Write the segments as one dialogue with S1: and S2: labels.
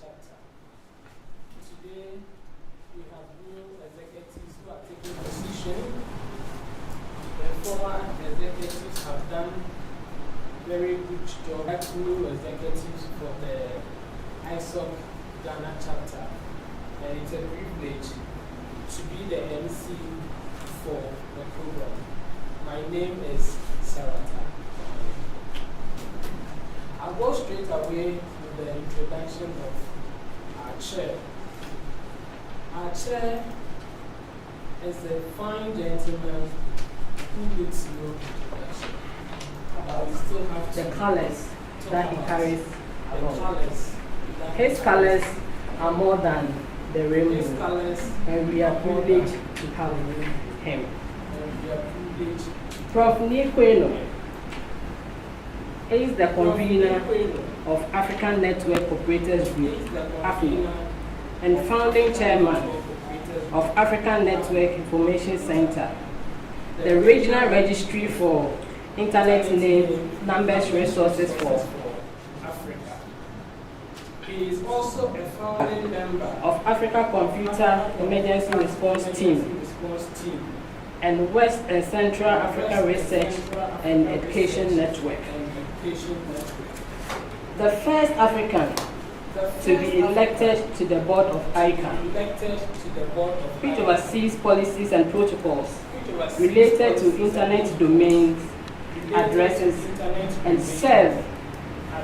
S1: chapter. Today, we have new executives who are taking position. The former executives have done very good job. New executives for the ISOC Ghana chapter. And it's a privilege to be the MC for the program. My name is Sarata. I'll go straight away with the introduction of our chair. Our chair is a fine gentleman who needs no introduction. But we still have
S2: the colors that he carries along. His
S1: colors
S2: colors are more than the
S1: His
S2: rainbow,
S1: colors
S2: and we are privileged to have him.
S1: and we are privileged.
S2: Prof. Nikweno is the convener of African Network Operators Group, AFNO, and founding chairman of African Network Information Center, the regional registry for Internet name numbers resources for
S1: Africa. He is also a founding member
S2: of Africa Computer Emergency Response Team and West and Central Africa Research and Education Network. The first African to be elected to the board of ICANN, which oversees policies and protocols related to internet domains, addresses, and serve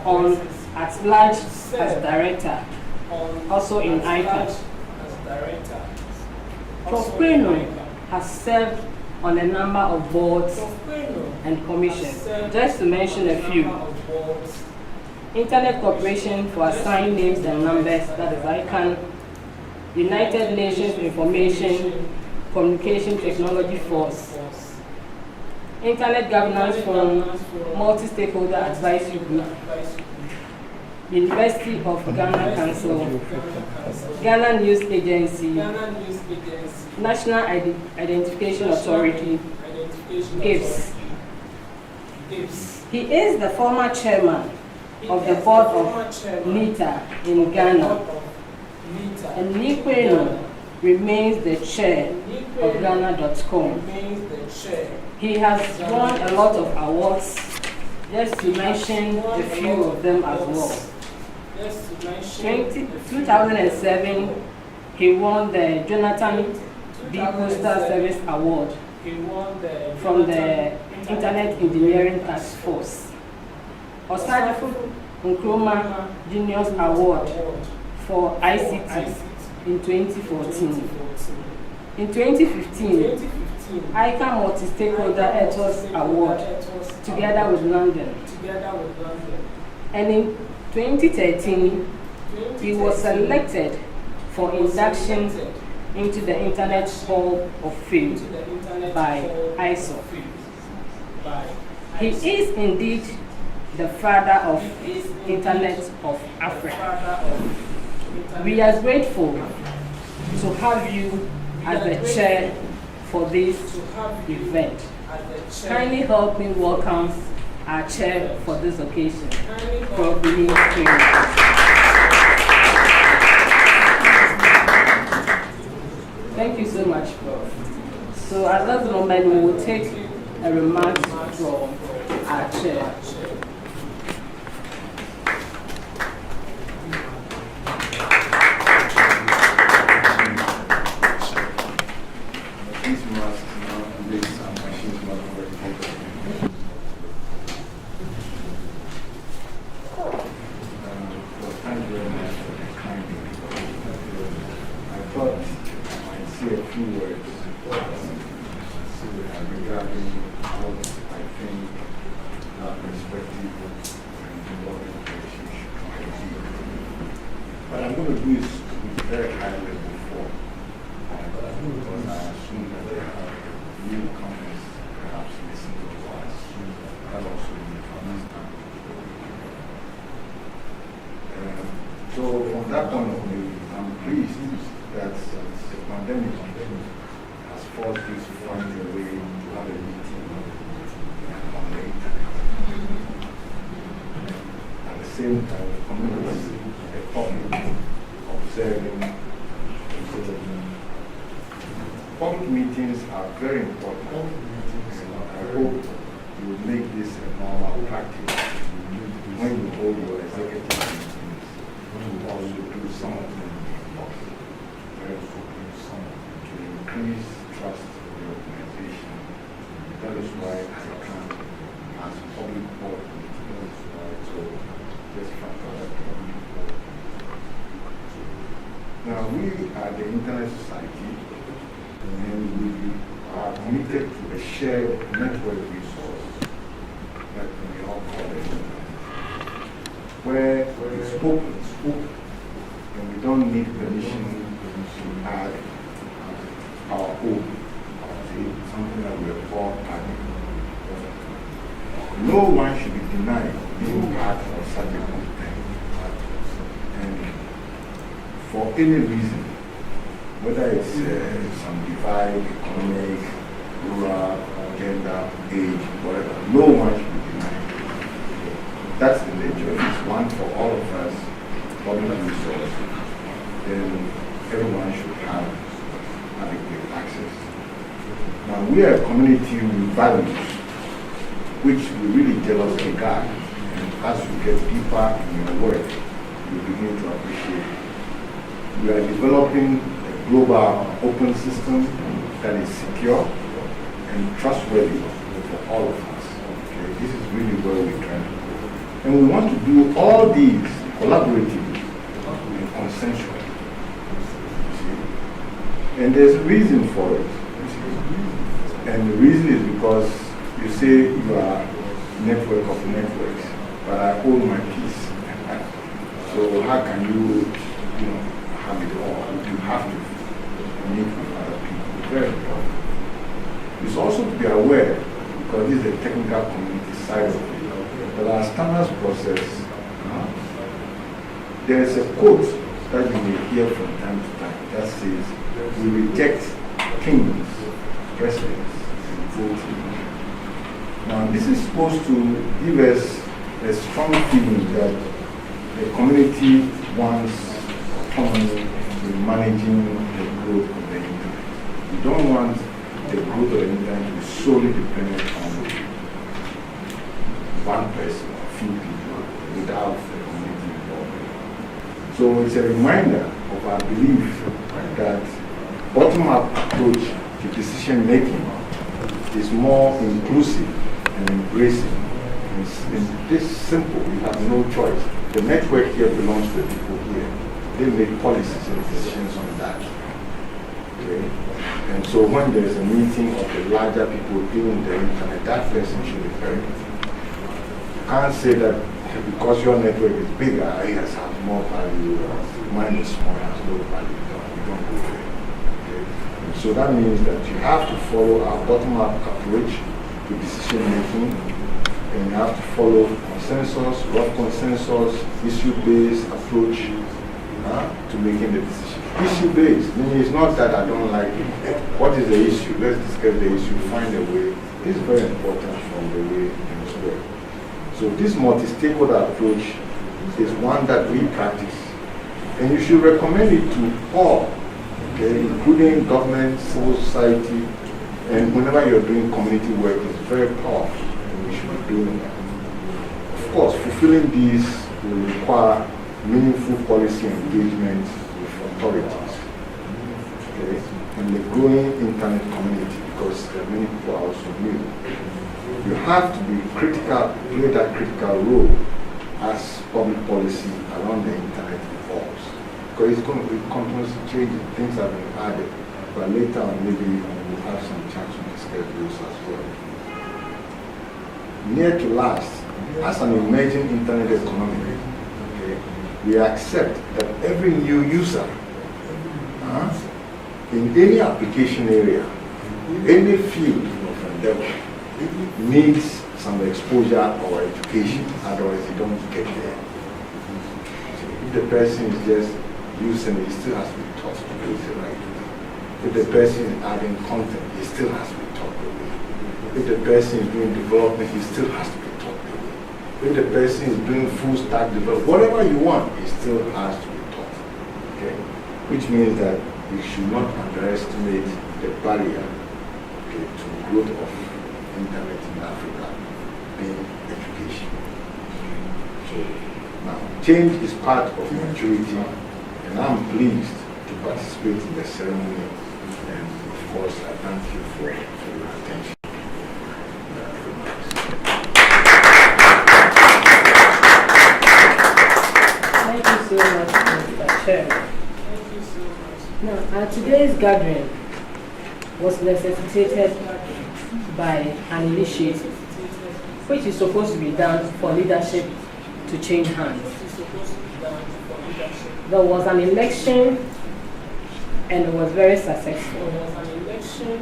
S2: on at large as director, also in ICANN. Prof. Kweno has served on a number of boards and commissions, just to mention a few. Internet Corporation for Assigned Names and Numbers, that is ICANN, United Nations Information Communication Technology Force, Internet Governance Forum, Multi-Stakeholder Advisory Group, University of Ghana Council, Ghana News Agency, National Identification Authority, GIPS. He is the former chairman of the board of NITA in Ghana, and Nikweno remains the chair of Ghana.com. He has won a lot of awards, just to mention a few of them as well. 2007, he won the Jonathan B. Postal Service Award from the Internet Engineering Task Force. Osadifo Nkrumah Genius Award for ICT in 2014. In 2015, ICANN Multi-Stakeholder Ethos Award together with London. And in 2013, he was selected for induction into the Internet Hall of Fame by ISO. He is indeed the father of Internet of Africa. We are grateful to have you as the chair for this event. Kindly help me welcome our chair for this occasion, Prof. Nikweno. Thank you so much, Prof. So at that moment, we will take a remark from our chair.
S3: Same time, communities public observing. Public meetings are very important. I hope you will make this a normal practice. When you hold your executive meetings, you also do some of them to increase trust in the organization. That is why I can, as public board meetings, so just factor that public board. Now we are the Internet Society, and we are committed to a shared network resource that we all call it, where we spoke, and we don't need permission to add our own, something that we are called adding. No one should be denied being part of such a content. And for any reason, whether it's some divide, economic, rural, gender, age, whatever, no one should be denied. That's the nature. It's one for all of us, public resource. Then everyone should have adequate access. Now, we are a community with values, which we really jealously guard. And as you get deeper in your work, you begin to appreciate it. We are developing a global open system that is secure and trustworthy for all of us. Okay? This is really where we're trying to go. And we want to do all these collaboratively and consensually. And there's a reason for it. And the reason is because you say you are a network of networks, but I own my piece. So how can you, have it all? You have to meet with other people. Very important. It's also to be aware, because this is the technical community side of it, that our standards process, there's a quote that you may hear from time to time that says, we reject kings, presidents, and voting. Now, this is supposed to give us a strong feeling that the community wants autonomy in managing the growth of the internet. We don't want the growth of the internet to be solely dependent on one person or a few people without the community involvement. So it's a reminder of our belief that bottom-up approach to decision making is more inclusive and embracing. And this is simple, you have no choice. The network here belongs to the people here. They make policies and decisions on that. Okay? And so when there's a meeting of the larger people doing the internet, that person should be heard. You can't say that because your network is bigger, it has more value, mine is small, it has no value. You don't go there. Okay? And so that means that you have to follow our bottom-up approach to decision making, and you have to follow consensus, rough consensus, issue-based approach to making the decision. Issue-based, meaning it's not that I don't like it. What is the issue? Let's discuss the issue, find a way. This is very important from the way things work. So this multi-stakeholder approach is one that we practice. And you should recommend it to all, okay, including government, civil society, and whenever you're doing community work, it's very powerful, and we should be doing that. Of course, fulfilling these will require meaningful policy engagement with authorities, okay, and the growing internet community, because there are many people are also new. You have to be critical, play that critical role as public policy around the internet evolves. Because it's going to be continuously changing. Things have been added, but later on maybe we'll have some chance to discuss those as well. Near to last, as an emerging internet economy, okay, we accept that every new user in any application area, any field of endeavor, needs some exposure or education, otherwise you don't get there. So if the person is just using it, he still has to be taught to do it right. If the person is adding content, he still has to be taught the way. If the person is doing development, he still has to be taught the way. If the person is doing full stack development, whatever you want, it still has to be taught. Okay? Which means that we should not underestimate the barrier, okay, to growth of internet in Africa being education. So now, change is part of maturity, and I'm pleased to participate in the ceremony. And of course, I thank you for your attention.
S2: Thank you so much, Mr. Chair.
S1: Thank you so much.
S2: Now, today's gathering was necessitated by an initiative which is supposed to be done for leadership to change hands. There was an election and it was very successful.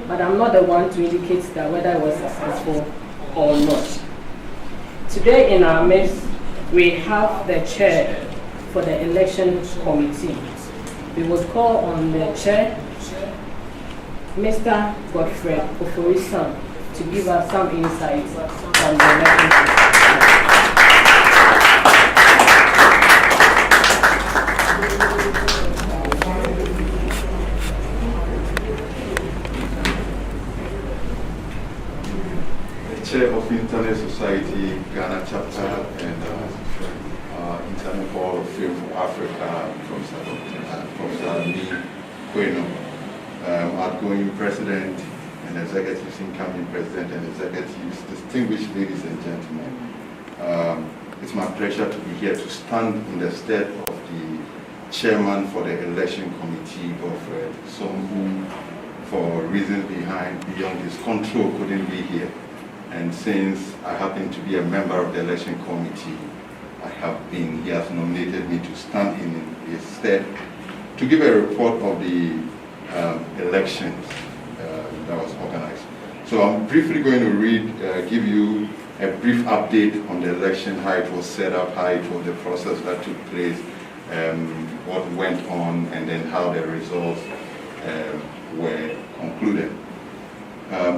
S2: But I'm not the one to indicate that whether it was successful or not. Today in our midst, we have the chair for the election committee. We will call on the chair, Mr. Godfrey Ofori-Sam, to give us some insights on the election committee.
S4: Chair of Internet Society, Ghana chapter, and Internet Hall of Fame for Africa from Sadami Kweno, outgoing president and executives, incoming president and executives, distinguished ladies and gentlemen. It's my pleasure to be here to stand in the stead of the chairman for the election committee, Godfrey, some who, for reasons beyond his control, couldn't be here. And since I happen to be a member of the election committee, he has nominated me to stand in his stead to give a report of the elections that was organized. So I'm briefly going to give you a brief update on the election, how it was set up, how it was the process that took place, what went on, and then how the results were concluded.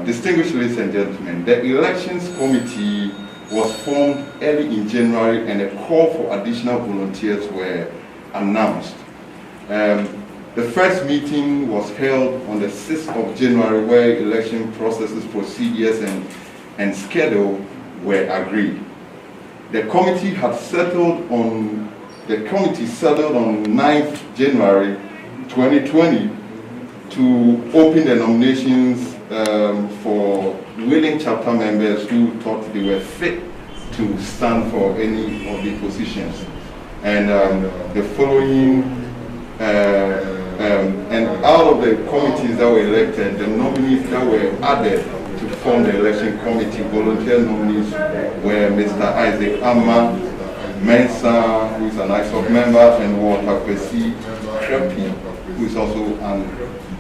S4: Distinguished ladies and gentlemen, the elections committee was formed early in January and a call for additional volunteers were announced. The first meeting was held on the 6th of January where election processes, procedures and schedule were agreed. The committee settled on 9th January 2020 to open the nominations for willing chapter members who thought they were fit to stand for any of the positions. And the following, and out of the committees that were elected, the nominees that were added to form the election committee, volunteer nominees were Mr. Isaac Amma Mensah, who is an ISOC member, and Walter Kwesi Krepi, who is also an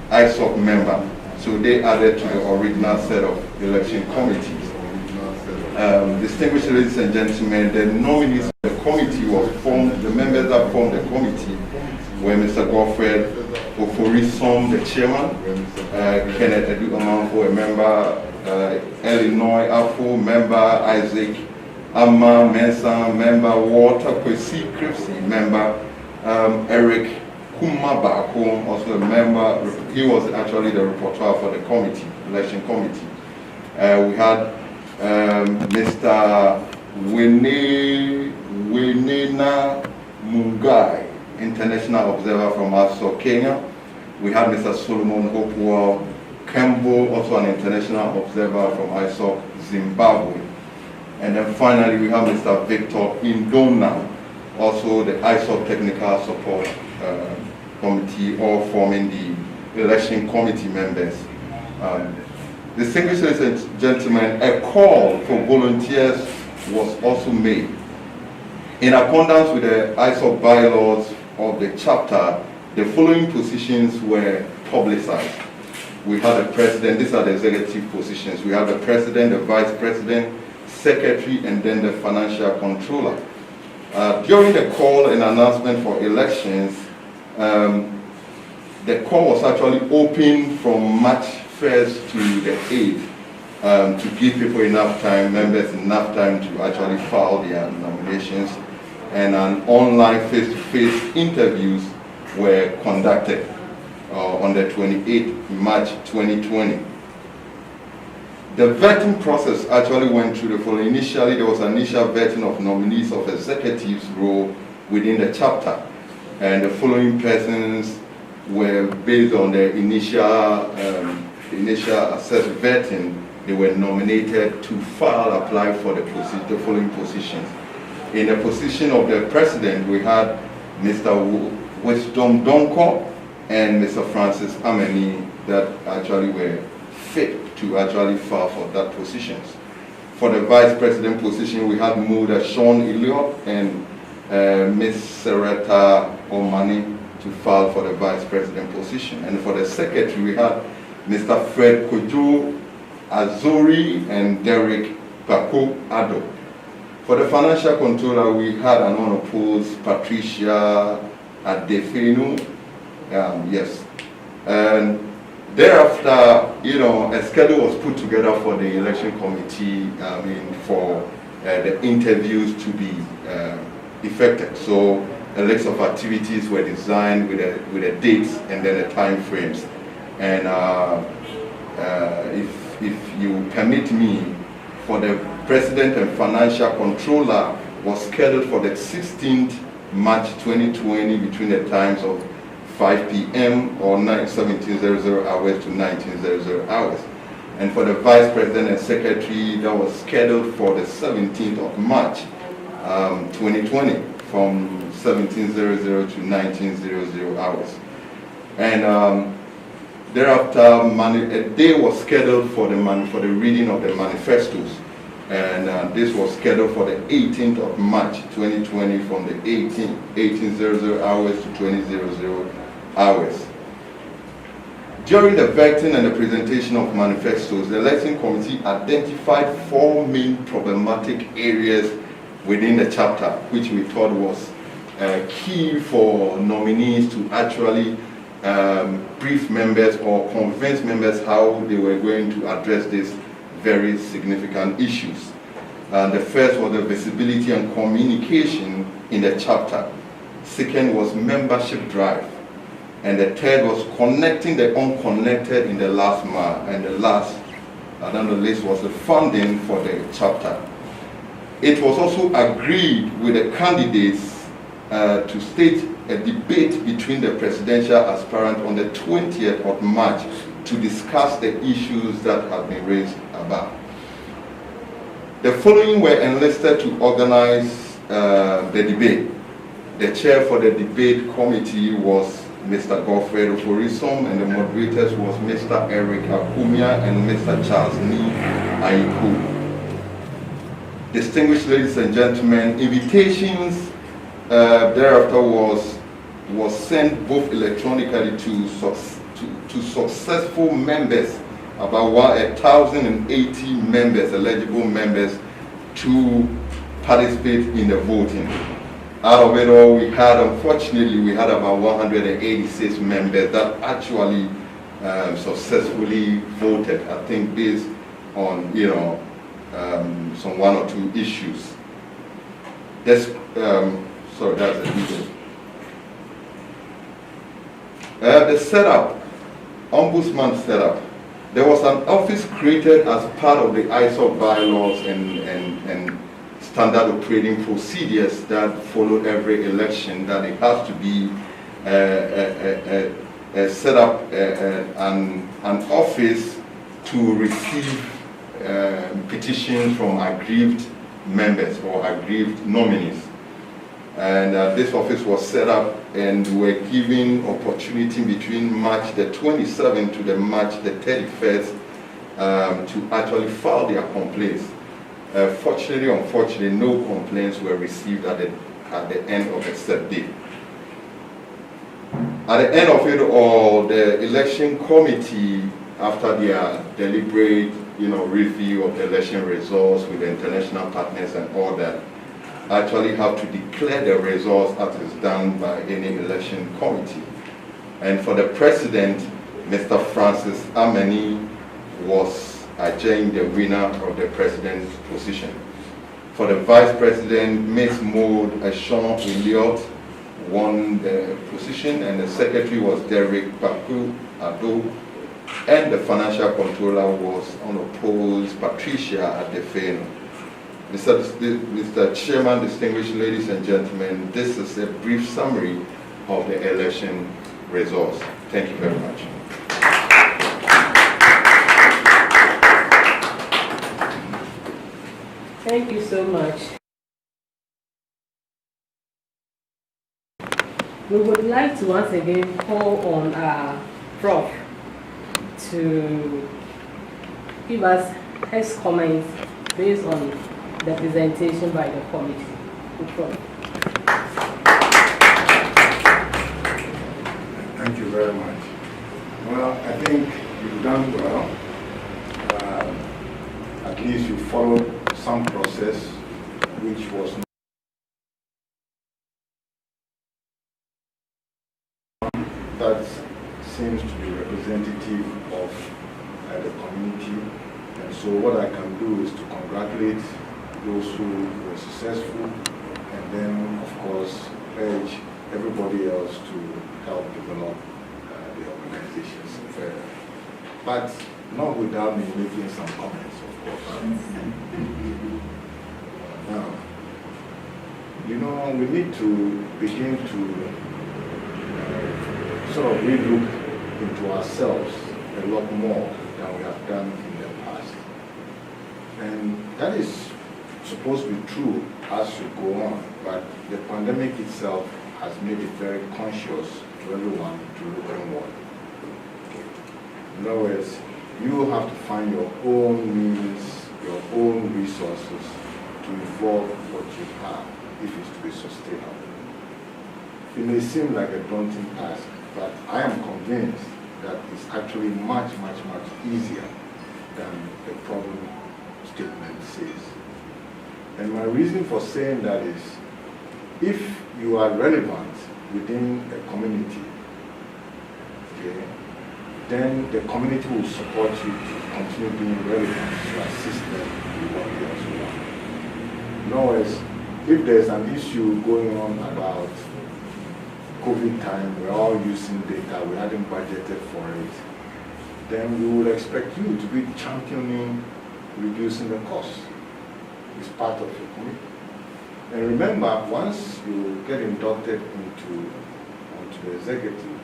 S4: ISOC member. So they added to the original set of election committees. Distinguished ladies and gentlemen, the nominees of the committee was formed, the members that formed the committee were Mr. Godfrey Ofori-Sam, the chairman, Kenneth Edu-Amanfo, a member, Illinois Afo, member, Isaac Amma Mensah, member, Walter Kwesi Kripsi, member, Eric Kumabako, also a member. He was actually the rapporteur for the committee, election committee. We had Mr. Wenena Mungai, international observer from ISOC Kenya. We had Mr. Solomon Hopewell Kembo, also an international observer from ISOC Zimbabwe. And then finally we have Mr. Victor Indona, also the ISOC Technical Support Committee, all forming the election committee members. Distinguished ladies and gentlemen, a call for volunteers was also made. In accordance with the ISOC bylaws of the chapter, the following positions were publicized. We had a president, these are the executive positions. We have the president, the vice president, secretary, and then the financial controller. During the call and announcement for elections, the call was actually open from March 1st to the 8th. to give people enough time, members enough time to actually file their nominations, and an online face-to-face interviews were conducted on the 28th March 2020. The vetting process actually went through the following. Initially, there was an initial vetting of nominees of executives role within the chapter, and the following persons were based on the initial assessed vetting. They were nominated to apply for the following positions. In the position of the president, we had Mr. Wisdom Donko and Mr. Francis Ameni that actually were fit to actually file for that positions. For the vice president position, we had Muda Sean Elliott and Ms. Sereta Omani to file for the vice president position. And for the secretary, we had Mr. Fred Kojo Azori and Derek Paco Ado. For the financial controller, we had an unopposed Patricia Adefenu. Yes. And thereafter, a schedule was put together for the election committee, for the interviews to be effected. So a list of activities were designed with the dates and then the time frames. And if you permit me, for the president and financial controller was scheduled for the 16th March 2020 between the times of 5 p.m. or 1700 hours to 1900 hours. And for the vice president and secretary, that was scheduled for the 17th of March 2020 from 1700 to 1900 hours. And thereafter, a day was scheduled for the reading of the manifestos, and this was scheduled for the 18th of March 2020 from the 1800 hours to 2000 hours. During the vetting and the presentation of manifestos, the election committee identified 4 main problematic areas within the chapter, which we thought was key for nominees to actually brief members or convince members how they were going to address these very significant issues. The first was the visibility and communication in the chapter. Second was membership drive. And the third was connecting the unconnected in the last mile. And the last on the list was the funding for the chapter. It was also agreed with the candidates to stage a debate between the presidential aspirant on the 20th of March to discuss the issues that have been raised above. The following were enlisted to organize the debate. The chair for the debate committee was Mr. Godfrey Oforisom, and the moderators was Mr. Eric Akumia and Mr. Charles Nee Aiku. Distinguished ladies and gentlemen, invitations thereafter was sent both electronically to successful members, about 1,080 members, eligible members, to participate in the voting. Out of it all, unfortunately, we had about 186 members that actually successfully voted, I think based on, some 1 or 2 issues. Sorry, that's a video. The setup, ombudsman setup. There was an office created as part of the ISOP bylaws and standard operating procedures that follow every election, that it has to be set up an office to receive petitions from aggrieved members or aggrieved nominees. And this office was set up, and were given opportunity between March the 27th to the March the 31st to actually file their complaints. Fortunately, unfortunately, no complaints were received at the end of the set date. At the end of it all, the election committee, after their deliberate, review of the election results with the international partners and all that, actually have to declare the results as is done by any election committee. And for the president, Mr. Francis Ameni was adjourn the winner of the president position. For the vice president, Ms. Maud Ashon Elliott won the position, and the secretary was Derek Baku Ado, and the financial controller was unopposed Patricia Adefeno. Mr. Chairman, distinguished ladies and gentlemen, this is a brief summary of the election results. Thank you very much.
S2: Thank you so much. We would like to once again call on our Prof to give us his comments based on the presentation by the committee. Prof.
S3: Thank you very much. Well, I think you've done well. At least you followed some process which was that seems to be representative of the community. And so what I can do is to congratulate those who were successful, and then of course urge everybody else to help develop the organizations further. But not without me making some comments, of course. Now, you know, we need to begin to sort of relook into ourselves a lot more than we have done in the past. And that is supposed to be true as you go on, but the pandemic itself has made it very conscious to everyone to look inward. In other words, you have to find your own means, your own resources to evolve what you have if it's to be sustainable. It may seem like a daunting task, but I am convinced that it's actually much, much, much easier than the problem statement says. And my reason for saying that is, if you are relevant within a community, okay, then the community will support you to continue being relevant to assist them with what they also want. In other words, if there's an issue going on about COVID time, we're all using data, we hadn't budgeted for it, then we would expect you to be championing reducing the cost. It's part of your commitment. And remember, once you get inducted onto the executive,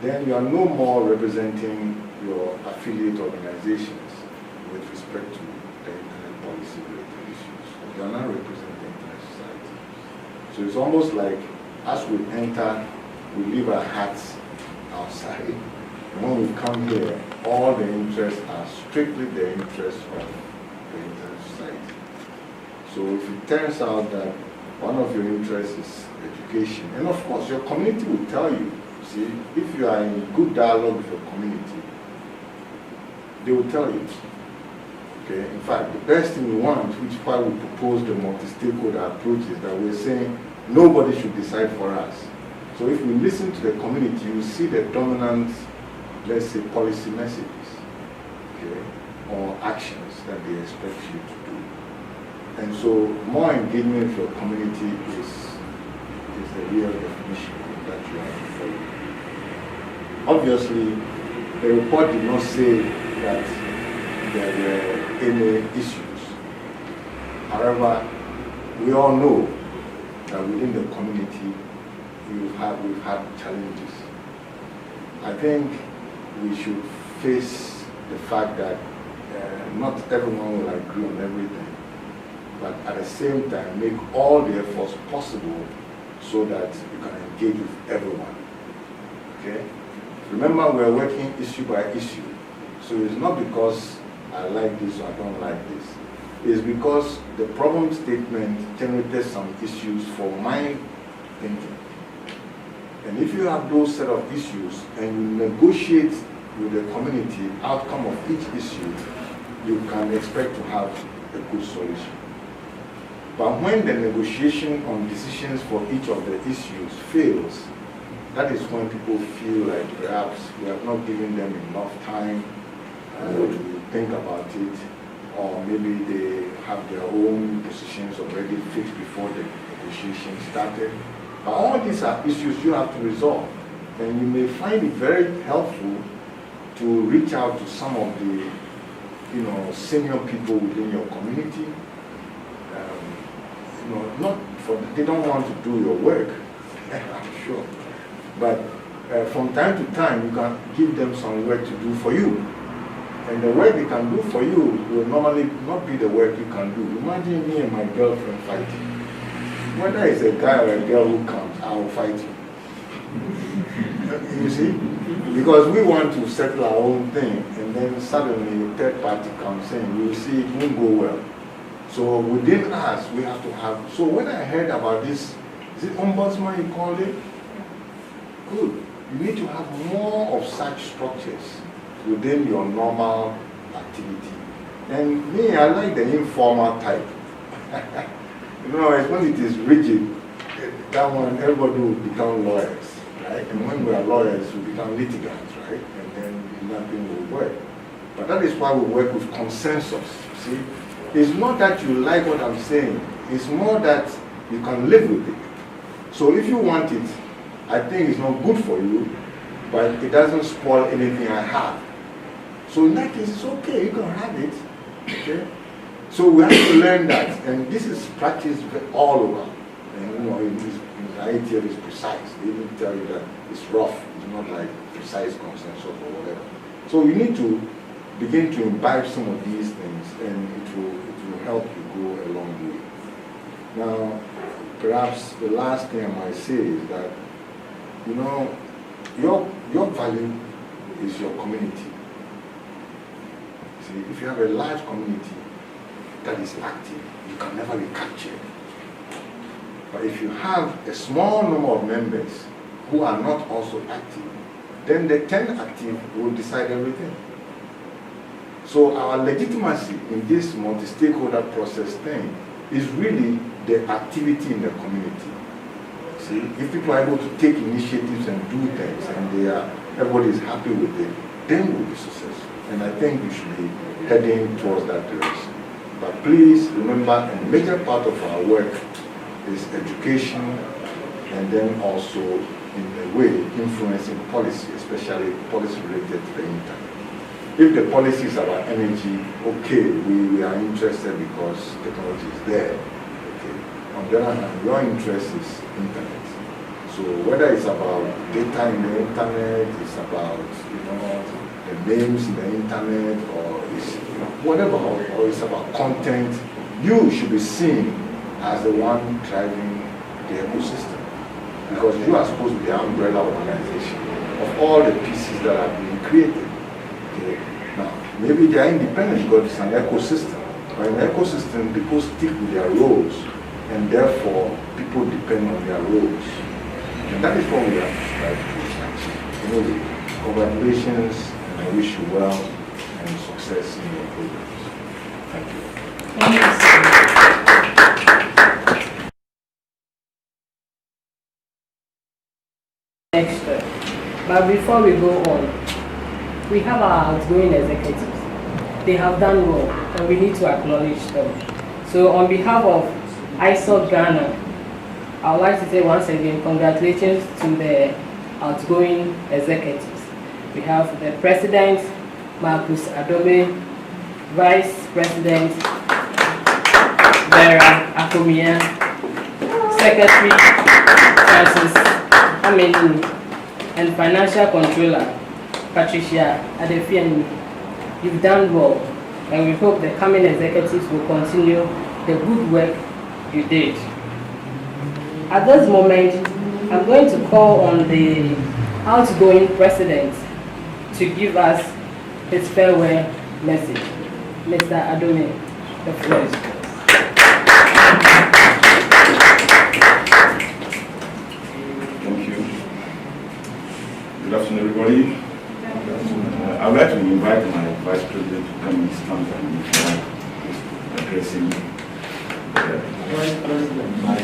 S3: then you are no more representing your affiliate organizations with respect to the internet policy related issues. You are not representing the internet society. So it's almost like as we enter, we leave our hats outside. And when we come here, all the interests are strictly the interests of the internet society. So if it turns out that one of your interests is education, and of course your community will tell you, see, if you are in good dialogue with your community, they will tell you. Okay? In fact, the best thing we want, which is why we propose the multi-stakeholder approach, is that we're saying nobody should decide for us. So if we listen to the community, you see the dominant, let's say, policy messages, okay, or actions that they expect you to do. And so more engagement with your community is the real definition that you have to follow. Obviously, the report did not say that there were any issues. However, we all know that within the community, we've had challenges. I think we should face the fact that not everyone will agree on everything, but at the same time, make all the efforts possible so that you can engage with everyone. Okay? Remember, we're working issue by issue. So it's not because I like this or I don't like this. It's because the problem statement generated some issues for my thinking. And if you have those set of issues and you negotiate with the community outcome of each issue, you can expect to have a good solution. But when the negotiation on decisions for each of the issues fails, that is when people feel like perhaps we have not given them enough time to think about it, or maybe they have their own positions already fixed before the negotiation started. But all these are issues you have to resolve. And you may find it very helpful to reach out to some of the senior people within your community. Not for they don't want to do your work, I'm sure. But from time to time, you can give them some work to do for you. And the work they can do for you will normally not be the work you can do. Imagine me and my girlfriend fighting. Whether it's a guy or a girl who comes, I will fight you. You see? Because we want to settle our own thing, and then suddenly a third party comes in, you see it won't go well. So within us, we have to have. So when I heard about this, is it ombudsman you called it? Good. You need to have more of such structures within your normal activity. And me, I like the informal type. It's when it is rigid, that one, everybody will become lawyers, right? And when we are lawyers, we become litigants, right? And then nothing will work. But that is why we work with consensus, see? It's not that you like what I'm saying, it's more that you can live with it. So if you want it, I think it's not good for you, but it doesn't spoil anything I have. So in that case, it's okay, you can have it, okay? So we have to learn that, and this is practiced all over. And IETL is precise. They even tell you that it's rough, it's not like precise consensus or whatever. So you need to begin to imbibe some of these things, and it will help you go a long way. Now, perhaps the last thing I might say is that, your value is your community. See, if you have a large community that is active, you can never be captured. But if you have a small number of members who are not also active, then the 10 active will decide everything. So our legitimacy in this multi-stakeholder process thing is really the activity in the community. See, if people are able to take initiatives and do things, and everybody is happy with it, then we'll be successful. And I think we should be heading towards that direction. But please remember, a major part of our work is education, and then also, in a way, influencing policy, especially policy related to the internet. If the policy is about energy, okay, we are interested because technology is there. Okay. On the other hand, your interest is internet. So whether it's about data in the internet, it's about the names in the internet, or it's whatever, or it's about content, you should be seen as the one driving the ecosystem, because you are supposed to be the umbrella organization of all the pieces that are being created. Okay. Now, maybe they are independent because it's an ecosystem. But in an ecosystem, people stick with their roles, and therefore people depend on their roles. And that is what we have to strive to achieve. Anyway, congratulations, and I wish you well and success in your programs. Thank you.
S2: Thank you. Next step. But before we go on, we have our outgoing executives. They have done well, and we need to acknowledge them. So on behalf of ISOC Ghana, I would like to say once again, congratulations to the outgoing executives. We have the President, Marcus Adome, Vice President, Vera Akomia, Secretary, Francis Ameni, and Financial Controller, Patricia Adefiani. You've done well, and we hope the coming executives will continue the good work you did. At this moment, I'm going to call on the outgoing president to give us his farewell message. Mr. Adome, the floor is yours.
S5: Thank you. Good afternoon, everybody. I would like to invite my Vice President to come and stand and before addressing the Vice President. My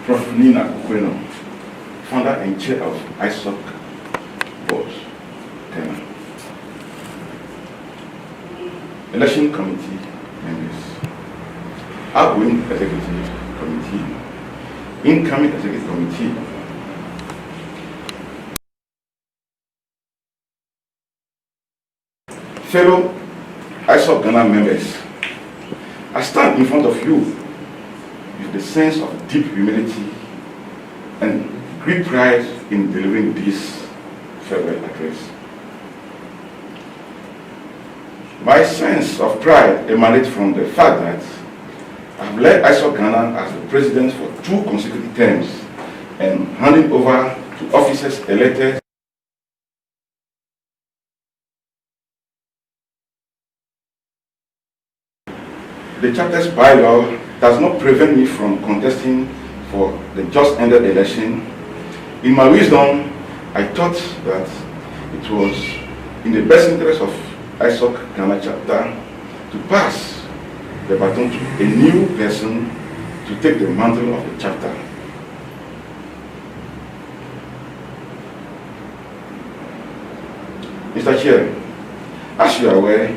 S5: Prof. Nina Okweno, founder and chair of ISOC Board, Ghana. Election Committee members, outgoing Executive Committee, incoming Executive Committee, fellow ISOC Ghana members, I stand in front of you with the sense of deep humility and great pride in delivering this farewell address. My sense of pride emanates from the fact that I've led ISOC Ghana as the president for 2 consecutive terms and handing over to officers elected the chapter's bylaw does not prevent me from contesting for the just ended election. In my wisdom, I thought that it was in the best interest of ISOC Ghana chapter to pass the baton to a new person to take the mantle of the chapter. Mr. Chair, as you are aware,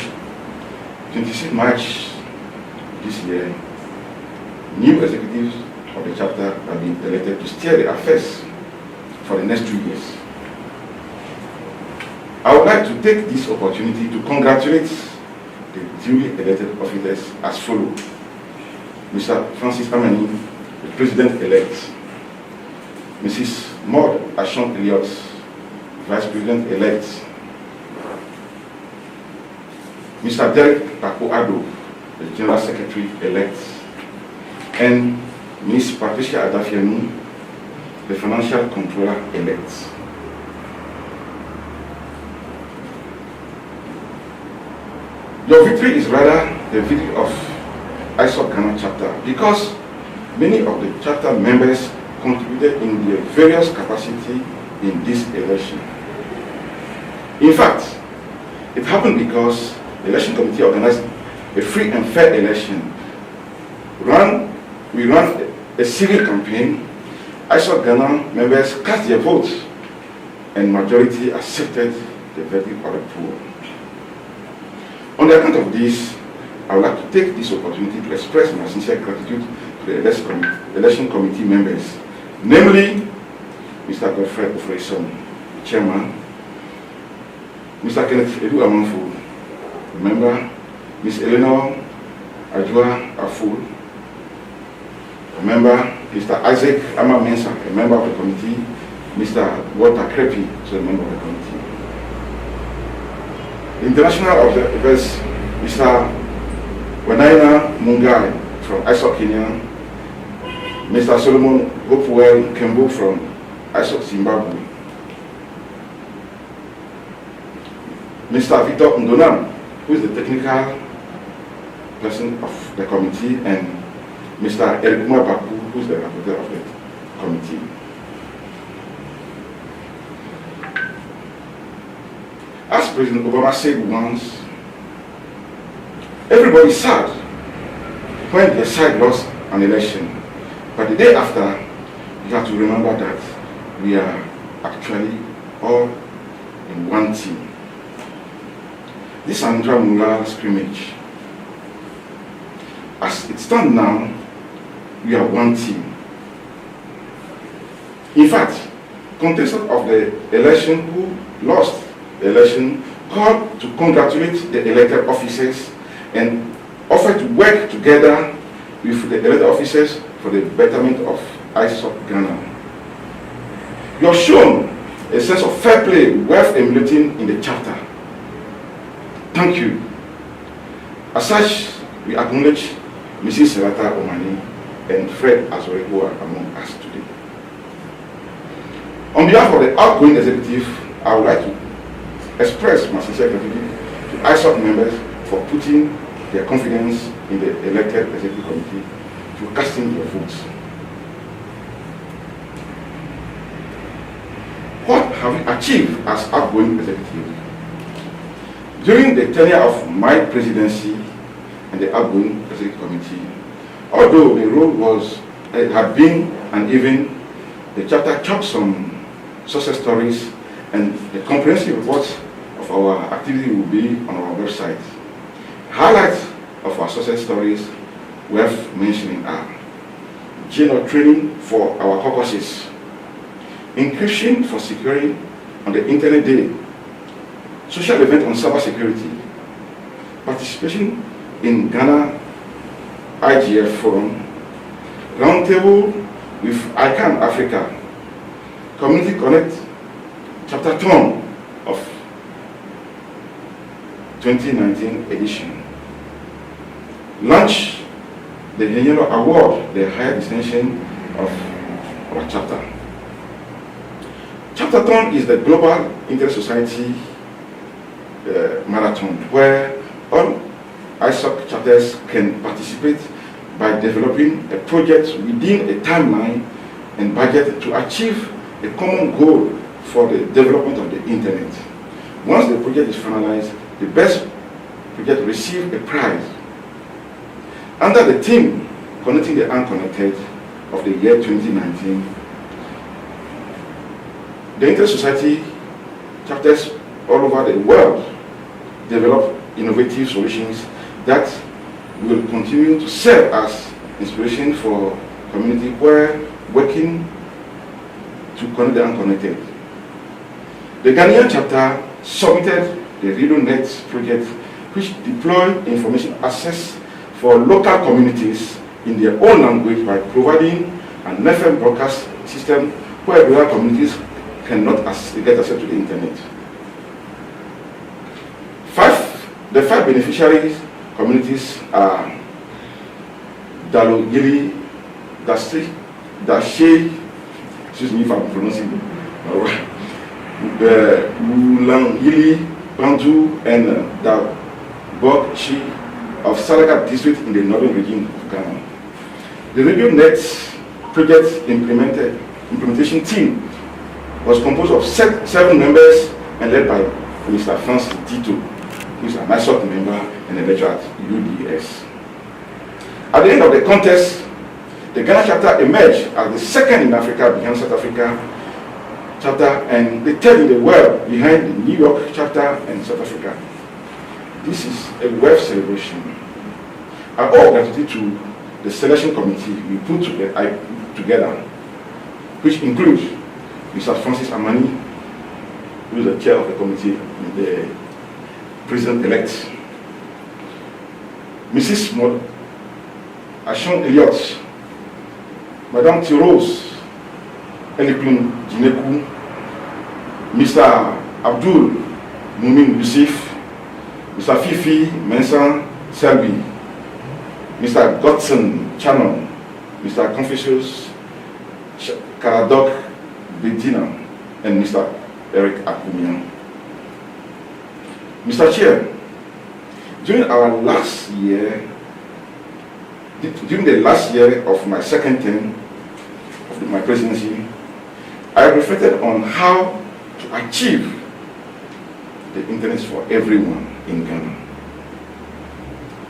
S5: 26 March this year, new executives of the chapter have been elected to steer the affairs for the next 2 years. I would like to take this opportunity to congratulate the duly elected officers as follows. Mr. Francis Amani, the President-elect. Mrs. Maud Ashon Elliott, Vice President-elect. Mr. Derek Paco-Addo, the General Secretary-elect. And Ms. Patricia Adafianu, the Financial Controller-elect. Your victory is rather the victory of ISOC Ghana chapter because many of the chapter members contributed in their various capacity in this election. In fact, it happened because the election committee organized a free and fair election. We ran a civil campaign. ISOC Ghana members cast their votes and majority accepted the verdict of the poll. On the account of this, I would like to take this opportunity to express my sincere gratitude to the election committee members, namely Mr. Godfrey Ofreson, the chairman, Mr. Kenneth Edu Amanfo, the member, Ms. Eleanor Ajua Aful, a member, Mr. Isaac Ama Mensa, a member of the committee, Mr. Walter Krepi, also a member of the committee. International observers, Mr. Wanaina Mungai from ISOC Kenya, Mr. Solomon Hopewell Kembo from ISOC Zimbabwe, Mr. Victor Ndonam, who is the technical person of the committee, and Mr. Erikuma Baku, who is the rapporteur of the committee. As President Obama said once, everybody is sad when the side lost an election. But the day after, you have to remember that we are actually all in one team. This Andra Mula scrimmage, as it stands now, we are one team. In fact, contestants of the election who lost the election called to congratulate the elected officers and offer to work together with the elected officers for the betterment of ISOC Ghana. You have shown a sense of fair play worth emulating in the chapter. Thank you. As such, we acknowledge Mrs. Serata Omani and Fred Azore who are among us today. On behalf of the outgoing executive, I would like to express my sincere gratitude to ISOC members for putting their confidence in the elected executive committee to casting their votes. What have we achieved as outgoing executive? During the tenure of my presidency and the outgoing executive committee, although the role was had been, and even the chapter chucked some success stories, and the comprehensive report of our activity will be on our website. Highlights of our success stories worth mentioning are general training for our caucuses, encryption for securing on the Internet Day, social event on cyber security, participation in Ghana IGF Forum, roundtable with ICANN Africa, Community Connect Chapter Turn of 2019 edition. Launch the Yellow Award, the higher distinction of our chapter. Chapter Turn is the global inter-society marathon where all ISOC chapters can participate by developing a project within a timeline and budget to achieve a common goal for the development of the internet. Once the project is finalized, the best project receives a prize. Under the theme Connecting the Unconnected of the year 2019, the inter-society chapters all over the world develop innovative solutions that will continue to serve as inspiration for community where working to connect the unconnected. The Ghanaian chapter submitted the RadioNet project, which deployed information access for local communities in their own language by providing an FM broadcast system where rural communities cannot get access to the internet. The five beneficiaries communities are Dalogili, Dashe, excuse me if I'm pronouncing it, Ulangili, Bantu, and Dabogchi of Salaga district in the northern region of Ghana. The RadioNet project implementation team was composed of 7 members and led by Mr. Francis Tito, who is an ISOC member and a lecturer at UDS. At the end of the contest, the Ghana chapter emerged as the second in Africa behind South Africa chapter and the third in the world behind the New York chapter and South Africa. This is a world celebration. I owe gratitude to the selection committee we put together, which includes Mr. Francis Amani, who is the chair of the committee, the president-elect, Mrs. Ashon Elliott, Madame Tirose Eliklun Jineku, Mr. Abdul Mumin Yusuf, Mr. Fifi Mensan Selby, Mr. Godson Channon, Mr. Confucius Karadok Bedina, and Mr. Eric Akumian. Mr. Chair, during the last year of my second term of my presidency, I reflected on how to achieve the internet for everyone in Ghana.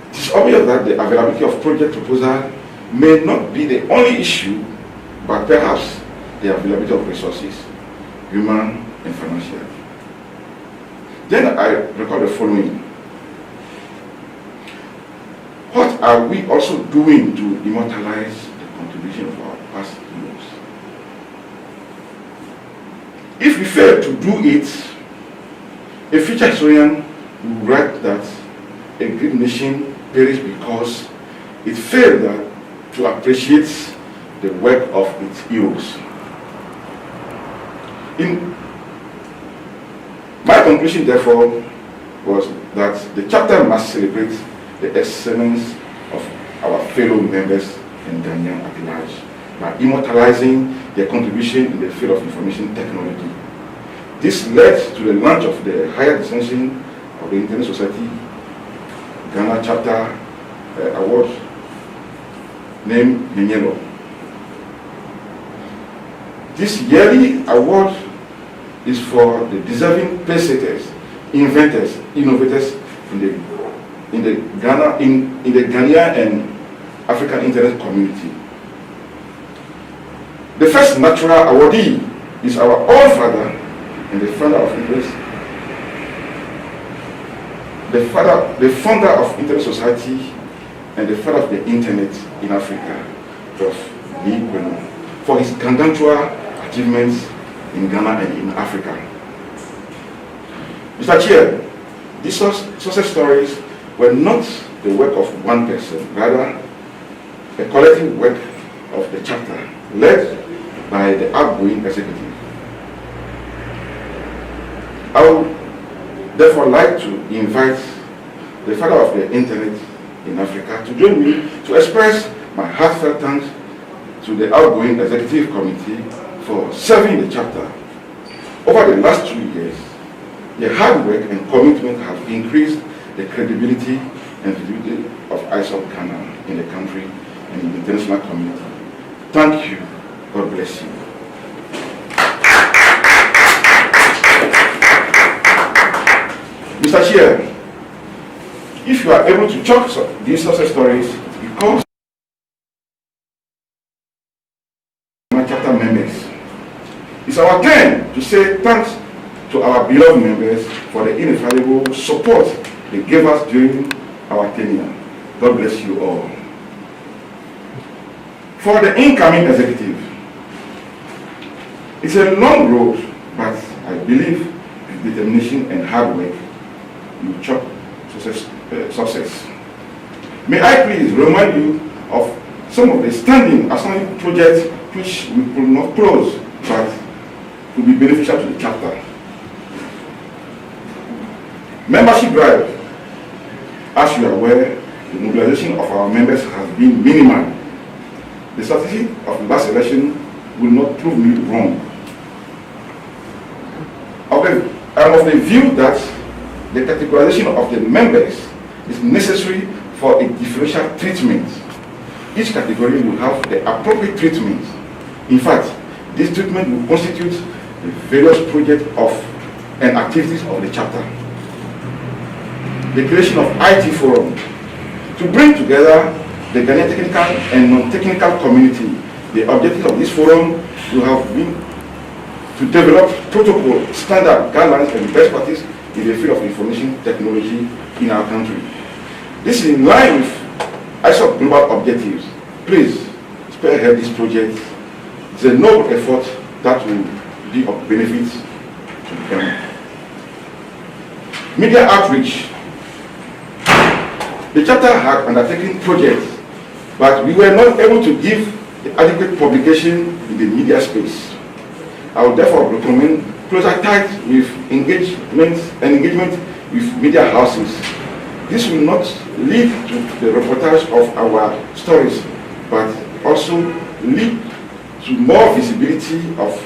S5: It is obvious that the availability of project proposal may not be the only issue, but perhaps the availability of resources, human and financial. Then I recall the following. What are we also doing to immortalize the contribution of our past heroes? If we fail to do it, a future historian will write that a great nation perished because it failed to appreciate the work of its heroes. My conclusion, therefore, was that the chapter must celebrate the excellence of our fellow members and Ghanaian at large by immortalizing their contribution in the field of information technology. This led to the launch of the higher distinction of the Internet Society Ghana Chapter Award named Yenyelo. This yearly award is for the deserving pacesetters, inventors, innovators in the Ghanaian and African internet community. The first natural awardee is our own father and the founder of Internet. The founder of Internet Society and the father of the Internet in Africa, Prof. Lee Kwenu, for his gargantuan achievements in Ghana and in Africa. Mr. Chair, these success stories were not the work of one person, rather a collective work of the chapter, led by the outgoing executive. I would therefore like to invite the father of the Internet in Africa to join me to express my heartfelt thanks to the outgoing executive committee for serving the chapter. Over the last 2 years, their hard work and commitment have increased the credibility and visibility of ISOC Ghana in the country and in the international community. Thank you. God bless you. Mr. Chair, if you are able to chalk these success stories, because my chapter members, it's our turn to say thanks to our beloved members for the invaluable support they gave us during our tenure. God bless you all. For the incoming executive, it's a long road, but I believe with determination and hard work, you chalk success. May I please remind you of some of the standing assigned projects which we could not close, but will be beneficial to the chapter. Membership drive. As you are aware, the mobilization of our members has been minimal. The statistic of the last election will not prove me wrong. I'm of the view that the categorization of the members is necessary for a differential treatment. Each category will have the appropriate treatment. In fact, this treatment will constitute the various projects of and activities of the chapter. The creation of IT forum to bring together the Ghanaian technical and non-technical community. The objective of this forum will have been to develop protocol, standard, guidelines, and best practice in the field of information technology in our country. This is in line with ISOC global objectives. Please spearhead this project. It's a noble effort that will be of benefit to Ghana. Media outreach. The chapter had undertaken projects, but we were not able to give the adequate publication in the media space. I would therefore recommend closer ties with engagement with media houses. This will not lead to the reportage of our stories, but also lead to more visibility of